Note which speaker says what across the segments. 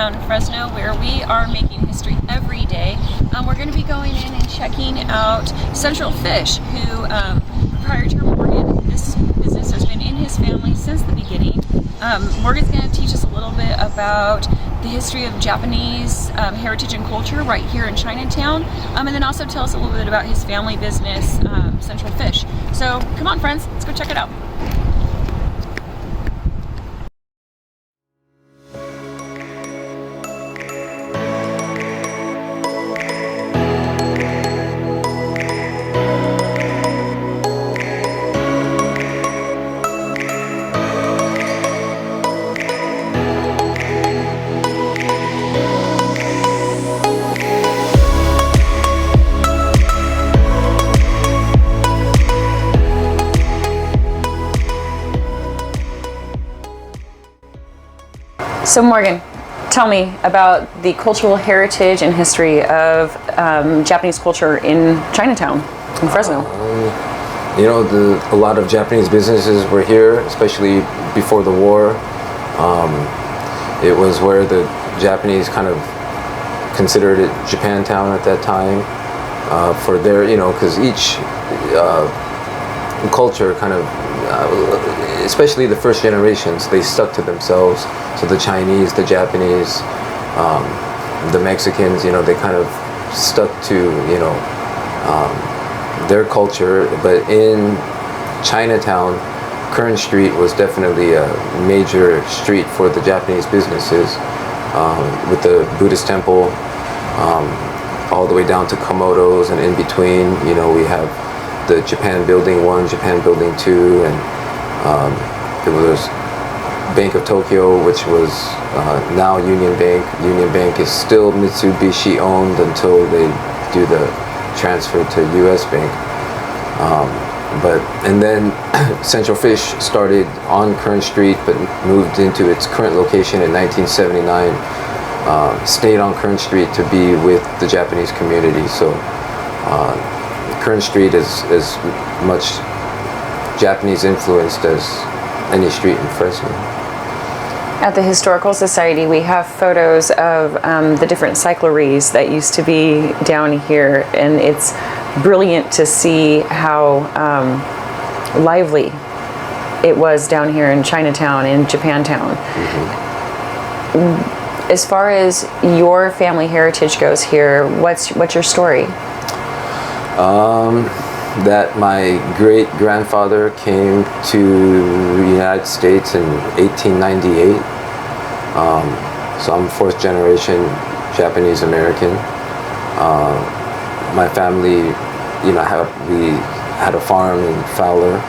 Speaker 1: Chinatown, Fresno, where we are making history every day. We're going to be going in and checking out Central Fish, who proprietor Morgan, this business has been in his family since the beginning. Morgan's going to teach us a little bit about the history of Japanese heritage and culture right here in Chinatown, and then also tell us a little bit about his family business, Central Fish. So come on, friends, let's go check it out. So Morgan, tell me about the cultural heritage and history of Japanese culture in Chinatown, in Fresno.
Speaker 2: A lot of Japanese businesses were here, especially before the war. It was where the Japanese kind of considered it Japantown at that time, for their, because each culture kind of, especially the first generations, they stuck to themselves. So the Chinese, the Japanese, the Mexicans, they kind of stuck to, their culture. But in Chinatown, Kern Street was definitely a major street for the Japanese businesses, with the Buddhist temple, all the way down to Komodos, and in between, we have the Japan Building 1, Japan Building 2, and it was Bank of Tokyo, which was now Union Bank. Union Bank is still Mitsubishi owned until they do the transfer to US Bank. And then Central Fish started on Kern Street, but moved into its current location in 1979. Stayed on Kern Street to be with the Japanese community. So Kern Street is as much Japanese influenced as any street in Fresno.
Speaker 1: At the Historical Society, we have photos of the different cycleries that used to be down here, and it's brilliant to see how lively it was down here in Chinatown, in Japantown. Mm-hmm. As far as your family heritage goes here, what's your story?
Speaker 2: That my great-grandfather came to the United States in 1898. So I'm fourth generation Japanese American. My family, we had a farm in Fowler,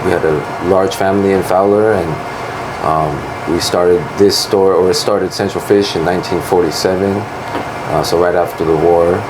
Speaker 2: we had a large family in Fowler, and we started started Central Fish in 1947, so right after the war.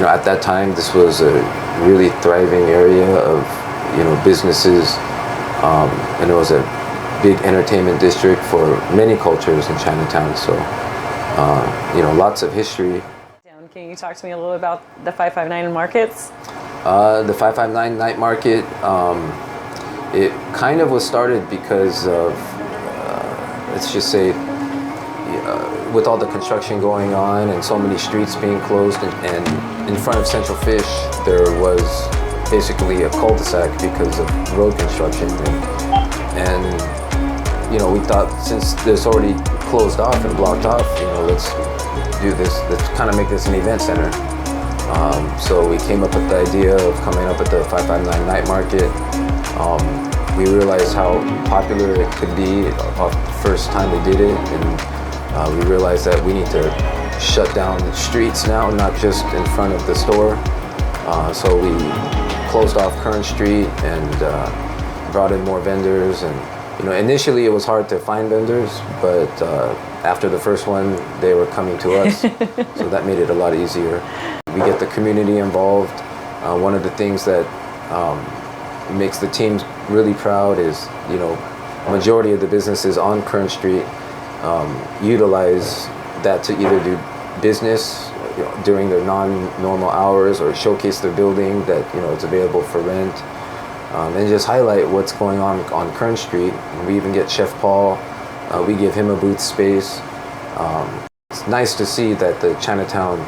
Speaker 2: At that time, this was a really thriving area of, businesses, and it was a big entertainment district for many cultures in Chinatown. So, lots of history.
Speaker 1: Can you talk to me a little about the 559 markets?
Speaker 2: The 559 night market, it kind of was started because of, let's just say, with all the construction going on and so many streets being closed, and in front of Central Fish there was basically a cul-de-sac because of road construction, and we thought, since this already closed off and blocked off, let's do this, let's kind of make this an event center. So we came up with the idea of coming up with the 559 night market. We realized how popular it could be the first time we did it, and we realized that we need to shut down the streets now, not just in front of the store. So we closed off Kern Street and brought in more vendors. And initially it was hard to find vendors, but after the first one, they were coming to us, so that made it a lot easier. We get the community involved. One of the things that makes the team really proud is, majority of the businesses on Kern Street utilize that to either do business during their non-normal hours, or showcase their building that it's available for rent, and just highlight what's going on Kern Street. And we even get Chef Paul. We give him a booth space. It's nice to see that the Chinatown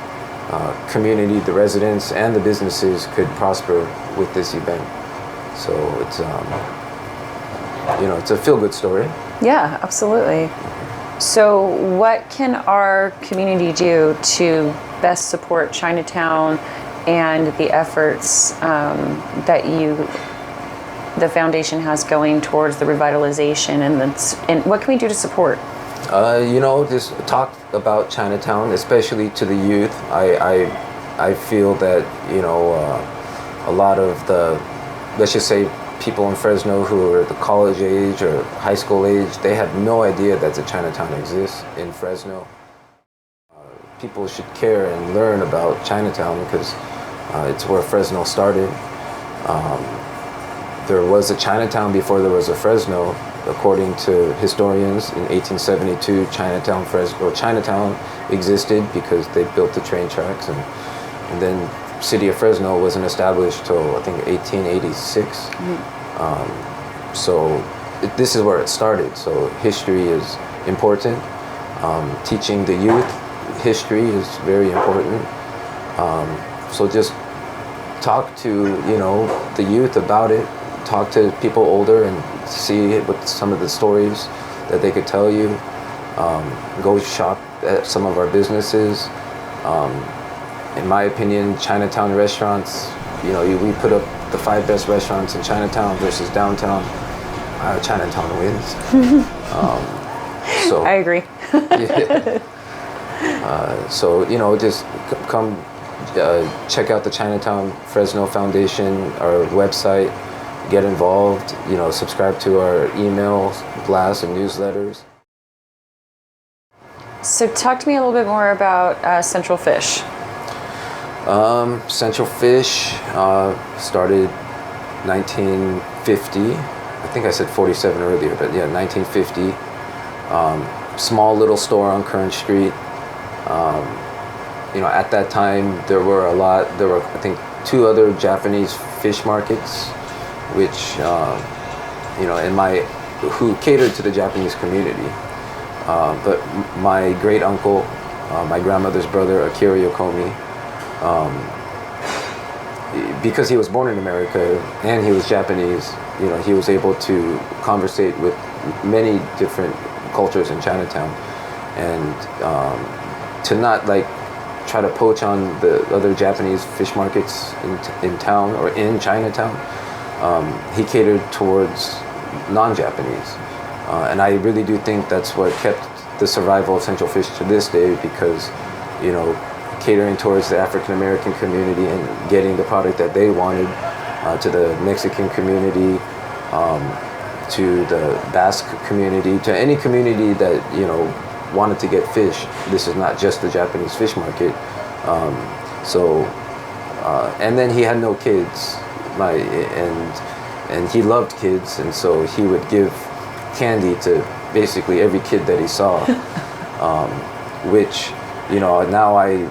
Speaker 2: community, the residents, and the businesses could prosper with this event. So it's it's a feel-good story.
Speaker 3: Yeah, absolutely. So what can our community do to best support Chinatown and the efforts that the foundation has going towards the revitalization, and what can we do to support?
Speaker 2: Just talk about Chinatown, especially to the youth. I feel that a lot of the, let's just say, people in Fresno who are the college age or high school age, they have no idea that the Chinatown exists in Fresno. People should care and learn about Chinatown because it's where Fresno started. There was a Chinatown before there was a Fresno. According to historians, in 1872, Chinatown existed because they built the train tracks, and then city of Fresno wasn't established till I think 1886. So this is where it started. So history is important. Teaching the youth history is very important. So just talk to the youth about it. Talk to people older and see what some of the stories that they could tell you. Go shop at some of our businesses. In my opinion, Chinatown restaurants, we put up the 5 best restaurants in Chinatown versus downtown. Chinatown wins. So
Speaker 3: I agree.
Speaker 2: So just come check out the Chinatown Fresno Foundation, our website. Get involved, subscribe to our email blasts and newsletters.
Speaker 3: So talk to me a little bit more about Central Fish.
Speaker 2: Central Fish started 1950. I think I said 47 earlier, but yeah, 1950. Small little store on Kern Street. At that time there were I think 2 other Japanese fish markets, which who catered to the Japanese community. But my great uncle, my grandmother's brother, Akira Yokomi, because he was born in America and he was Japanese, he was able to conversate with many different cultures in Chinatown, and to not try to poach on the other Japanese fish markets in town or in Chinatown. He catered towards non-Japanese, and I really do think that's what kept the survival of Central Fish to this day, because catering towards the African American community and getting the product that they wanted, to the Mexican community, to the Basque community, to any community that wanted to get fish. This is not just the Japanese fish market. And then he had no kids. And he loved kids, and so he would give candy to basically every kid that he saw. Which, now I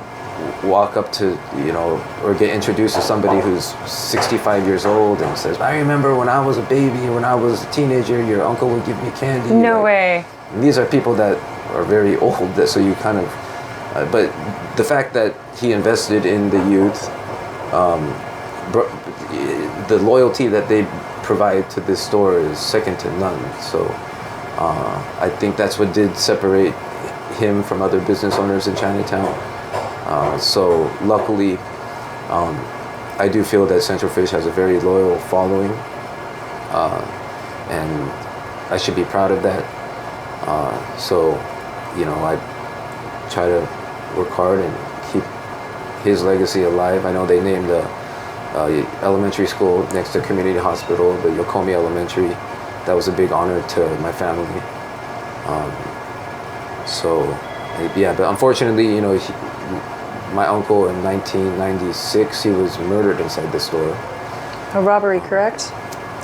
Speaker 2: walk up to, or get introduced to somebody who's 65 years old and says, I remember when I was a baby, when I was a teenager, your uncle would give me candy.
Speaker 3: No way.
Speaker 2: These are people that are very old, so you kind of, but the fact that he invested in the youth, the loyalty that they provide to this store is second to none. So I think that's what did separate him from other business owners in Chinatown. So luckily, I do feel that Central Fish has a very loyal following, and I should be proud of that. I try to work hard and keep his legacy alive. I know they named a elementary school next to community hospital, the Yokomi Elementary. That was a big honor to my family. But unfortunately, my uncle in 1996, he was murdered inside the store.
Speaker 3: A robbery, correct?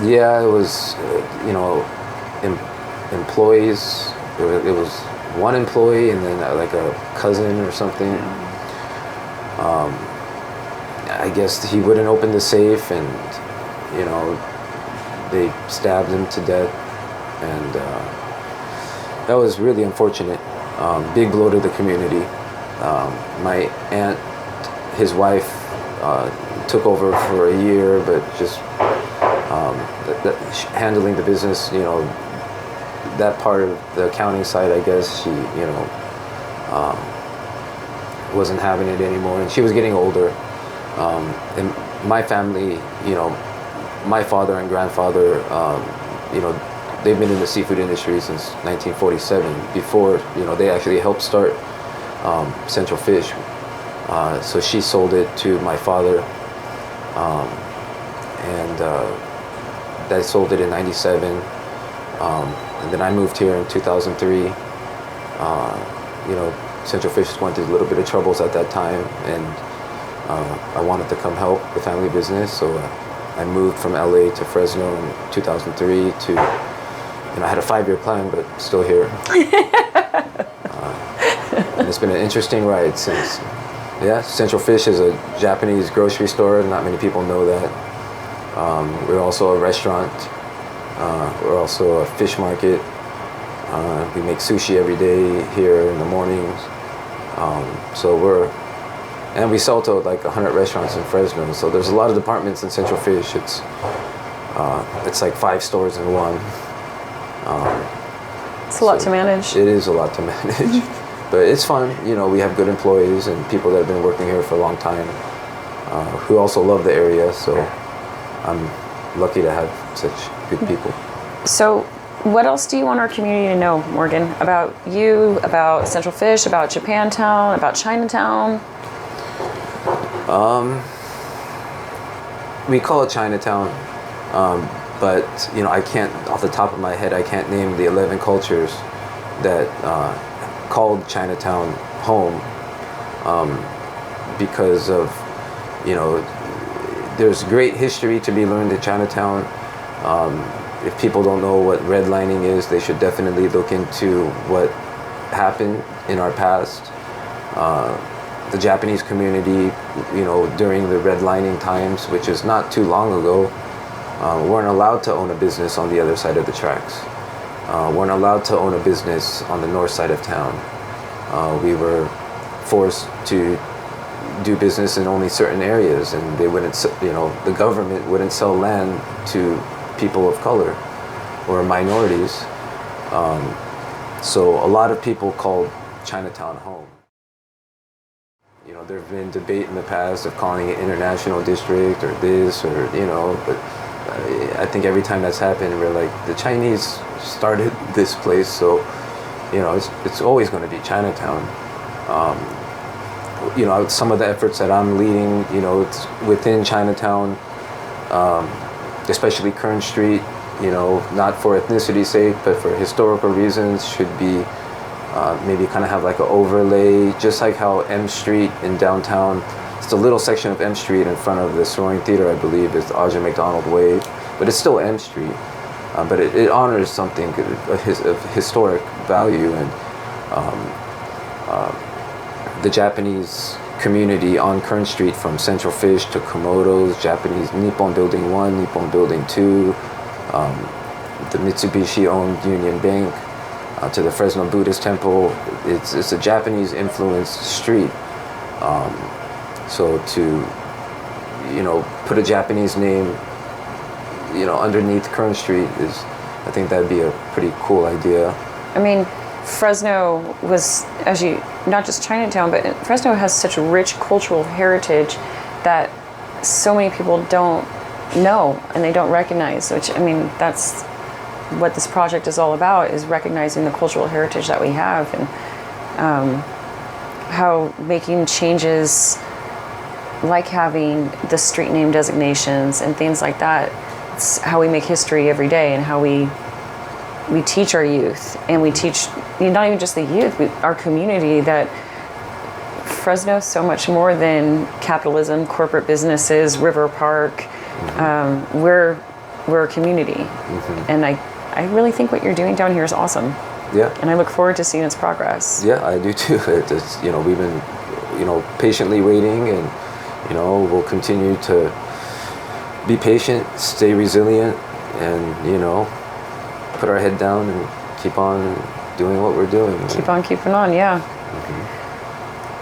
Speaker 2: Yeah, it was, employees. It was one employee and then a cousin or something. I guess he wouldn't open the safe, and they stabbed him to death, and that was really unfortunate. Big blow to the community. My aunt, his wife, took over for a year, but just handling the business, that part of the accounting side, I guess she, wasn't having it anymore, and she was getting older. And my family, my father and grandfather, they've been in the seafood industry since 1947. Before, they actually helped start Central Fish. So she sold it to my father, and I sold it in '97. And then I moved here in 2003. Central Fish was going through a little bit of troubles at that time, and I wanted to come help the family business, so I moved from LA to Fresno in 2003 to, I had a 5-year plan, but still here. And it's been an interesting ride since. Yeah, Central Fish is a Japanese grocery store. Not many people know that. We're also a restaurant. We're also a fish market. We make sushi every day here in the mornings. And we sell to like 100 restaurants in Fresno. So there's a lot of departments in Central Fish. It's like 5 stores in one.
Speaker 3: It's a lot to manage.
Speaker 2: It is a lot to manage. But it's fun. We have good employees and people that have been working here for a long time, who also love the area. So I'm lucky to have such good people.
Speaker 3: So what else do you want our community to know, Morgan, about you, about Central Fish, about Japantown, about Chinatown?
Speaker 2: We call it Chinatown, but I can't, off the top of my head, I can't name the 11 cultures that called Chinatown home, because of, there's great history to be learned in Chinatown. If people don't know what redlining is, they should definitely look into what happened in our past. The Japanese community, during the redlining times, which is not too long ago, weren't allowed to own a business on the other side of the tracks. Weren't allowed to own a business on the north side of town. We were forced to do business in only certain areas, and they wouldn't, the government wouldn't sell land to people of color or minorities. So a lot of people called Chinatown home. There have been debate in the past of calling it International District or this or, but I think every time that's happened, we're like, the Chinese started this place, so, it's always going to be Chinatown. Some of the efforts that I'm leading, it's within Chinatown, especially Kern Street, not for ethnicity's sake, but for historical reasons, should be maybe kind of have like an overlay, just like how M Street in downtown, it's a little section of M Street in front of the Soaring Theater, I believe, is the Audrey McDonald Way, but it's still M Street. But it honors something of historic value, and the Japanese community on Kern Street, from Central Fish to Komodo's, Japanese Nippon Building 1, Nippon Building 2, the Mitsubishi-owned Union Bank, to the Fresno Buddhist Temple. It's a Japanese influenced street. So to, put a Japanese name, underneath Kern Street I think that'd be a pretty cool idea.
Speaker 3: I mean, Fresno was, not just Chinatown, but Fresno has such rich cultural heritage that so many people don't know and they don't recognize, which, that's what this project is all about, is recognizing the cultural heritage that we have, and how making changes like having the street name designations and things like that, it's how we make history every day, and how we teach our youth, and we teach not even just the youth, our community, that Fresno is so much more than capitalism, corporate businesses, River Park. Mm-hmm. We're a community, mm-hmm. And I really think what you're doing down here is awesome.
Speaker 2: Yeah.
Speaker 3: And I look forward to seeing its progress.
Speaker 2: Yeah, I do too. We've been patiently waiting, and we'll continue to be patient, stay resilient, and put our head down and keep on doing what we're doing.
Speaker 3: Keep on keeping on, yeah.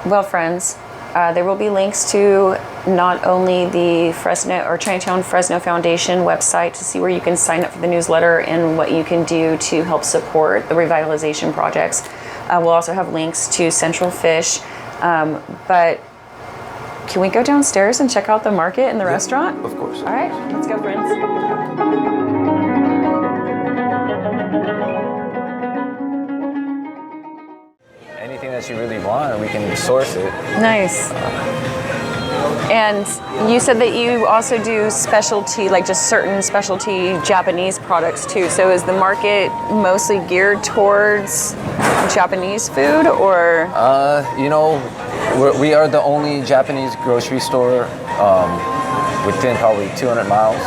Speaker 3: Well, friends, there will be links to not only the Fresno or Chinatown Fresno Foundation website to see where you can sign up for the newsletter and what you can do to help support the revitalization projects. We'll also have links to Central Fish, but can we go downstairs and check out the market and the restaurant?
Speaker 2: Of course.
Speaker 3: All right, let's go, friends.
Speaker 2: Anything that you really want, we can source it.
Speaker 3: Nice. And you said that you also do specialty, like just certain specialty Japanese products too. So is the market mostly geared towards Japanese food, or?
Speaker 2: We are the only Japanese grocery store within probably 200 miles.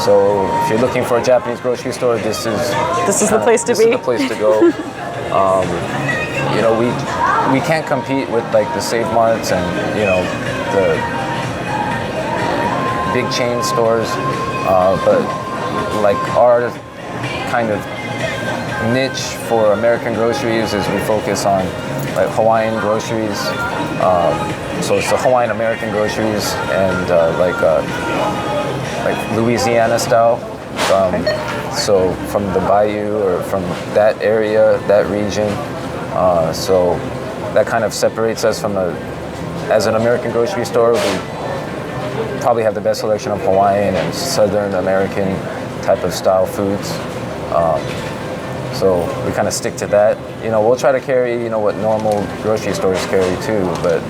Speaker 2: So if you're looking for a Japanese grocery store, this is
Speaker 3: the place to be.
Speaker 2: This is the place to go. We can't compete with like the Save Marts and the big chain stores, but like our kind of niche for American groceries is we focus on like Hawaiian groceries. So it's the Hawaiian American groceries and like Louisiana style. So from the bayou or from that area, that region. So that kind of separates us from as an American grocery store. We probably have the best selection of Hawaiian and Southern American type of style foods. So we kind of stick to that. We'll try to carry, what normal grocery stores carry too, but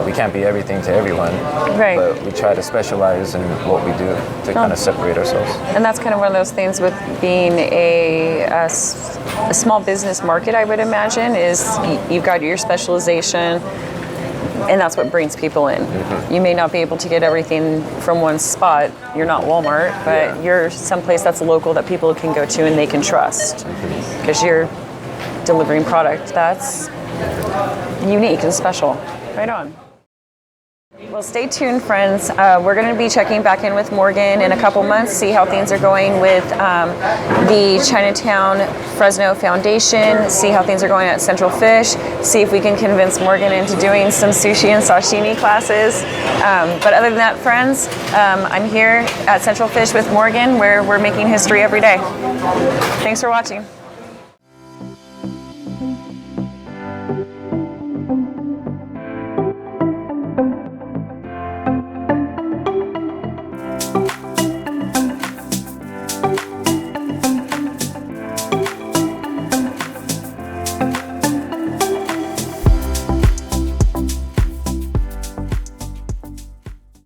Speaker 2: we can't be everything to everyone.
Speaker 3: Right.
Speaker 2: But we try to specialize in what we do to kind of separate ourselves.
Speaker 3: And that's kind of one of those things with being a small business market, I would imagine, is you've got your specialization, and that's what brings people in. Mm-hmm. You may not be able to get everything from one spot. You're not Walmart, but you're someplace that's local that people can go to and they can trust, because you're delivering product that's unique and special. Right on. Well, stay tuned, friends. We're going to be checking back in with Morgan in a couple months, see how things are going with the Chinatown Fresno Foundation, see how things are going at Central Fish, see if we can convince Morgan into doing some sushi and sashimi classes. But other than that, friends, I'm here at Central Fish with Morgan, where we're making history every day. Thanks for watching.